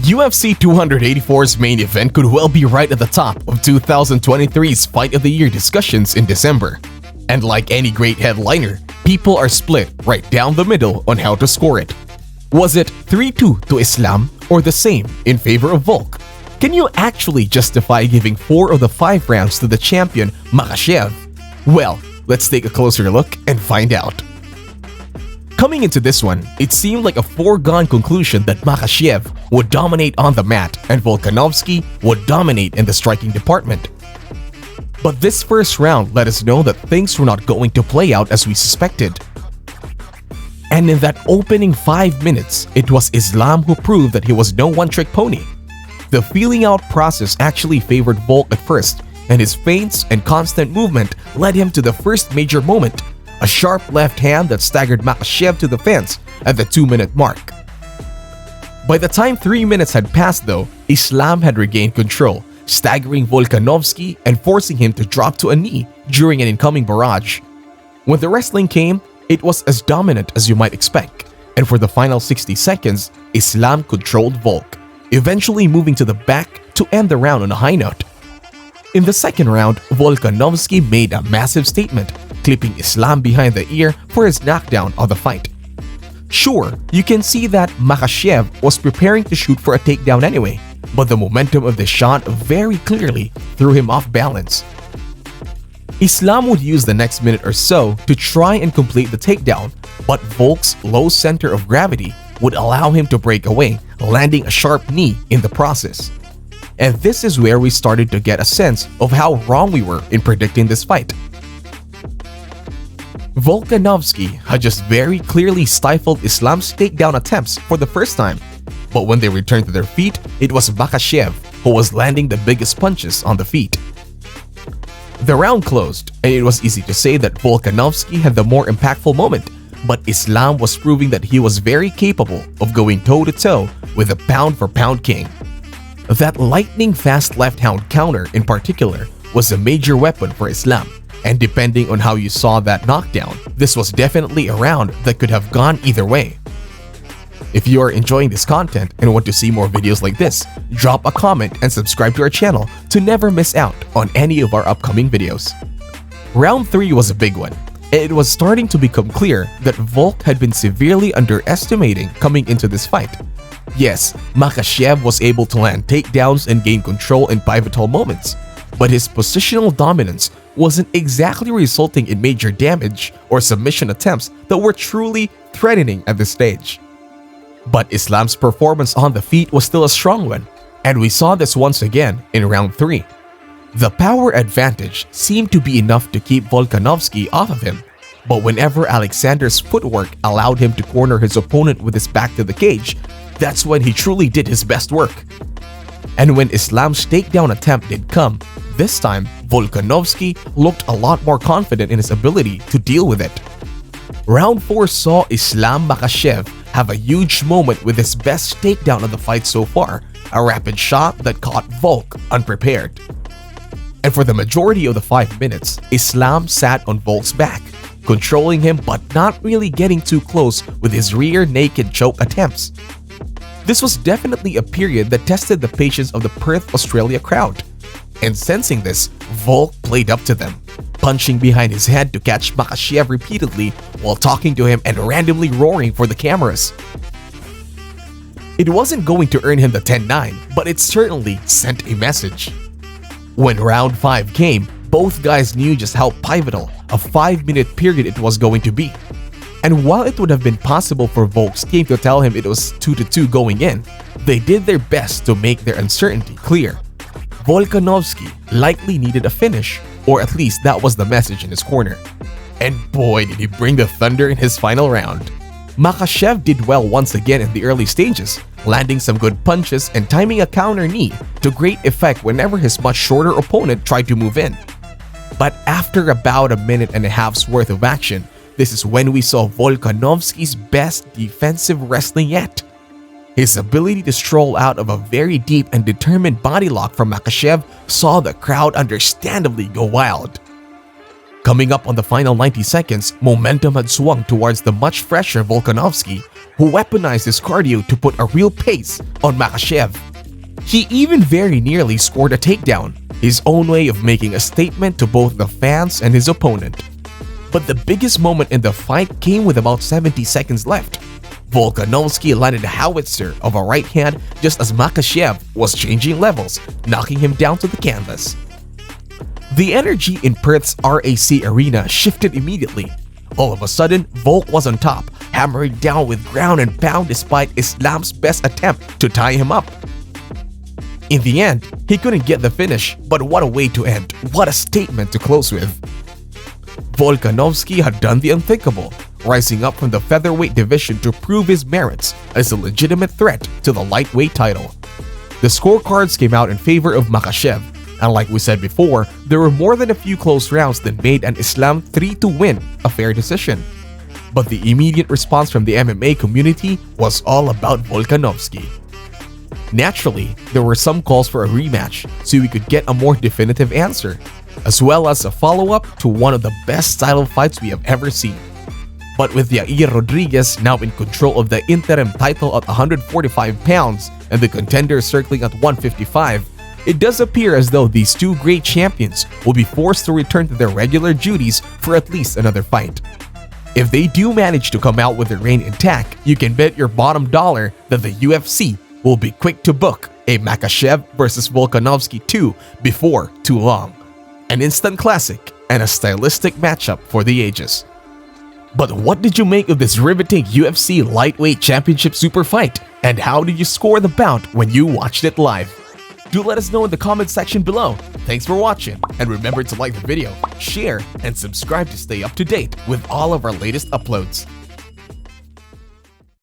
UFC 284's main event could well be right at the top of 2023's Fight of the Year discussions in December. And like any great headliner, people are split right down the middle on how to score it. Was it 3-2 to Islam or the same in favor of Volk? Can you actually justify giving 4 of the 5 rounds to the champion Makhachev? Well, let's take a closer look and find out. Coming into this one, it seemed like a foregone conclusion that Makhachev would dominate on the mat and Volkanovski would dominate in the striking department. But this first round let us know that things were not going to play out as we suspected. And in that opening 5 minutes, it was Islam who proved that he was no one-trick pony. The feeling out process actually favored Volk at first, and his feints and constant movement led him to the first major moment, a sharp left hand that staggered Makhachev to the fence at the 2-minute mark. By the time 3 minutes had passed though, Islam had regained control, staggering Volkanovski and forcing him to drop to a knee during an incoming barrage. When the wrestling came, it was as dominant as you might expect, and for the final 60 seconds, Islam controlled Volk, eventually moving to the back to end the round on a high note. In the second round, Volkanovski made a massive statement, clipping Islam behind the ear for his knockdown of the fight. Sure, you can see that Makhachev was preparing to shoot for a takedown anyway, but the momentum of the shot very clearly threw him off balance. Islam would use the next minute or so to try and complete the takedown, but Volk's low center of gravity would allow him to break away, landing a sharp knee in the process. And this is where we started to get a sense of how wrong we were in predicting this fight. Volkanovski had just very clearly stifled Islam's takedown attempts for the first time, but when they returned to their feet, it was Makhachev who was landing the biggest punches on the feet. The round closed, and it was easy to say that Volkanovski had the more impactful moment, but Islam was proving that he was very capable of going toe-to-toe with the pound-for-pound king. That lightning-fast left-hand counter in particular was a major weapon for Islam, and depending on how you saw that knockdown, this was definitely a round that could have gone either way. If you are enjoying this content and want to see more videos like this, drop a comment and subscribe to our channel to never miss out on any of our upcoming videos. Round 3 was a big one. It was starting to become clear that Volk had been severely underestimating coming into this fight. Yes, Makhachev was able to land takedowns and gain control in pivotal moments, but his positional dominance wasn't exactly resulting in major damage or submission attempts that were truly threatening at this stage. But Islam's performance on the feet was still a strong one, and we saw this once again in round 3. The power advantage seemed to be enough to keep Volkanovski off of him, but whenever Alexander's footwork allowed him to corner his opponent with his back to the cage, that's when he truly did his best work. And when Islam's takedown attempt did come, this time Volkanovski looked a lot more confident in his ability to deal with it. Round 4 saw Islam Makhachev have a huge moment with his best takedown of the fight so far, a rapid shot that caught Volk unprepared. And for the majority of the 5 minutes, Islam sat on Volk's back, controlling him but not really getting too close with his rear naked choke attempts. This was definitely a period that tested the patience of the Perth, Australia crowd. And sensing this, Volk played up to them, punching behind his head to catch Makhachev repeatedly while talking to him and randomly roaring for the cameras. It wasn't going to earn him the 10-9, but it certainly sent a message. When round 5 came, both guys knew just how pivotal a 5-minute period it was going to be. And while it would have been possible for Volk's team to tell him it was 2-2 going in, they did their best to make their uncertainty clear. Volkanovski likely needed a finish, or at least that was the message in his corner. And boy did he bring the thunder in his final round. Makhachev did well once again in the early stages, landing some good punches and timing a counter knee to great effect whenever his much shorter opponent tried to move in. But after about a minute and a half's worth of action, this is when we saw Volkanovski's best defensive wrestling yet. His ability to stroll out of a very deep and determined body lock from Makhachev saw the crowd understandably go wild. Coming up on the final 90 seconds, momentum had swung towards the much fresher Volkanovski, who weaponized his cardio to put a real pace on Makhachev. He even very nearly scored a takedown, his own way of making a statement to both the fans and his opponent. But the biggest moment in the fight came with about 70 seconds left. Volkanovski landed a howitzer of a right hand just as Makhachev was changing levels, knocking him down to the canvas. The energy in Perth's RAC Arena shifted immediately. All of a sudden, Volk was on top, hammering down with ground and pound despite Islam's best attempt to tie him up. In the end, he couldn't get the finish, but what a way to end, what a statement to close with. Volkanovski had done the unthinkable, rising up from the featherweight division to prove his merits as a legitimate threat to the lightweight title. The scorecards came out in favor of Makhachev, and like we said before, there were more than a few close rounds that made an Islam 3-2 win a fair decision. But the immediate response from the MMA community was all about Volkanovski. Naturally, there were some calls for a rematch so we could get a more definitive answer, as well as a follow-up to one of the best title fights we have ever seen. But with Yair Rodriguez now in control of the interim title at 145 pounds and the contender circling at 155, it does appear as though these two great champions will be forced to return to their regular duties for at least another fight. If they do manage to come out with their reign intact, you can bet your bottom dollar that the UFC will be quick to book a Makhachev vs Volkanovski 2 before too long. An instant classic and a stylistic matchup for the ages. But what did you make of this riveting UFC lightweight championship super fight? And how did you score the bout when you watched it live? Do let us know in the comment section below. Thanks for watching, and remember to like the video, share, and subscribe to stay up to date with all of our latest uploads.